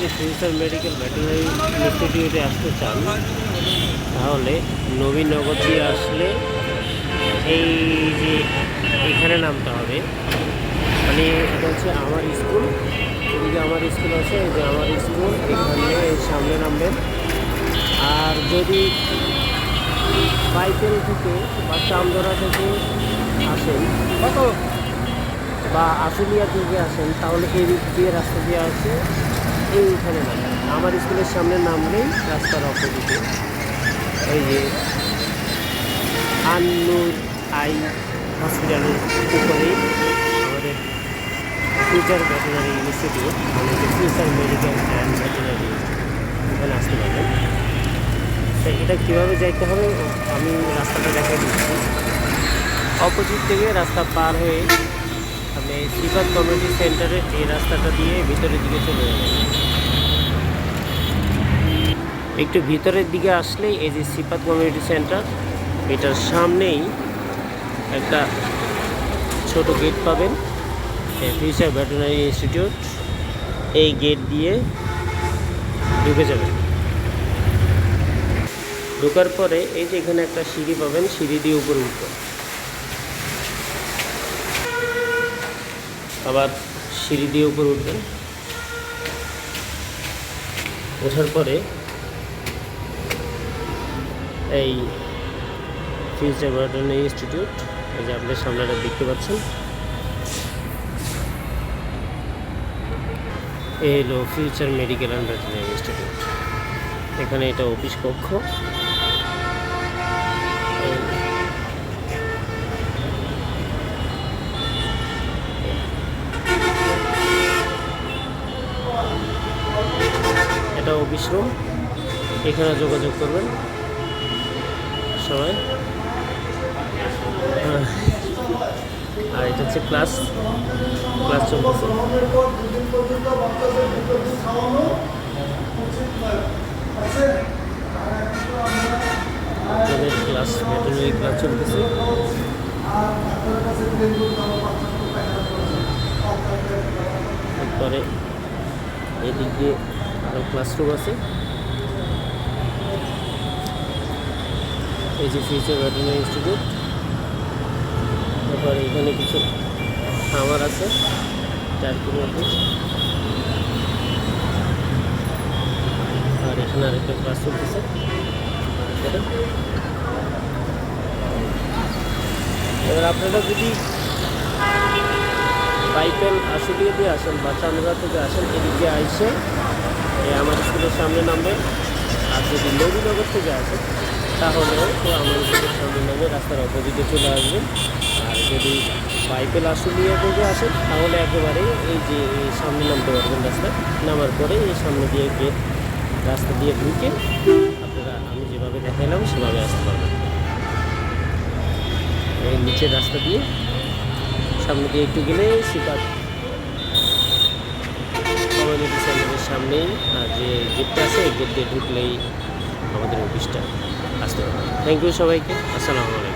যদি future medical veterinary ইনস্টিটিউটে আসতে চান তাহলে নবীনগর দিয়ে আসলে এই যে এখানে নামতে হবে, মানে এটা হচ্ছে আমার স্কুল, এদিকে আমার স্কুল আছে, এই যে আমার স্কুল, এখানে সামনে নামবেন। আর যদি বাইকেল থেকে বা চান্দরা থেকে আসেন বা আশুলিয়া থেকে আসেন তাহলে এই দিক দিয়ে রাস্তা দিয়ে আসে এইখানে নামবেন। আমার স্কুলের সামনে নামলেই রাস্তার অপোজিটে এই যে আন্নুর আই হসপিটালের উপরেই আমাদের ফিউচার ভেটেরিনারি ইনস্টিটিউট, মানে ফিউচার মেডিকেল অ্যান্ড ভেটেরিনারি, এখানে আসতে পারবেন। তো এটা কীভাবে যাইতে হবে আমি রাস্তাটা দেখাই দিচ্ছি। অপোজিট থেকে রাস্তা পার হয়ে আপনি সিফাত কমিউনিটি সেন্টারের এই রাস্তাটা দিয়ে ভিতরের দিকে চলে যাবেন। একটু ভিতরের দিকে আসলেই এই যে সিফাত কমিউনিটি সেন্টার, এটার সামনেই একটা ছোট গেট পাবেন, ফিউচার ভেটেরিনারি ইনস্টিটিউট। এই গেট দিয়ে ঢুকে যাবেন। ঢোকার পরে এই যে এখানে একটা সিঁড়ি পাবেন, সিঁড়ি দিয়ে উপরে উঠবেন, আবার সিঁড়ি দিয়ে উপরে উঠবেন। ওঠার পরে এই ফিউচার ভেটেরিনারি ইনস্টিটিউট, এই যে আপনার সামনেটা দেখতে পাচ্ছেন, এই হলো future medical and veterinary institute. এখানে এটা অফিস কক্ষ। এটা অফিস রুম, এখানে যোগাযোগ করবেন সবাই। আর এটা হচ্ছে ক্লাস চলতেছে। আপনাদের ক্লাস ভেটেরিনারি ক্লাস চলতেছে। তারপরে এদিক দিয়ে আরও ক্লাসরুম আছে। এই যে ফিউচার ভেটেরিনারি ইনস্টিটিউট। তারপরে এখানে কিছু খামার আছে টার্কির মধ্যে। আর এখানে আরেকটা ক্লাস চলতেছে। এবার আপনারা যদি বাইপেল আশুলিয়া দিয়ে আসেন বা চান্দরা থেকে আসেন, এদিকে আইসে আমার স্কুলের সামনে নামবেন। আর যদি নবীনগর থেকে আসেন তাহলেও তো আমার স্কুলের সামনে নামে রাস্তার অপোজিটে চলে আসবেন। আর যদি বাইপেল আশুলিয়া থেকে আসেন তাহলে একেবারে এই যে সামনে নামতে পারবেন। রাস্তা নামার পরে এই সামনে দিয়ে গেট রাস্তা দিয়ে ঢুকে আপনারা আমি যেভাবে দেখাইলাম সেভাবে আসতে পারবেন। এই নিচের রাস্তা দিয়ে সামনে দিয়ে একটু গেলে সিফাত কমিউনিটি সেন্টারের সামনেই যে গেটটা আছে এই গেট দিয়ে ঢুকলেই আমাদের অফিসটা আসতে পারবে। থ্যাংক ইউ সবাইকে। আসসালামু আলাইকুম।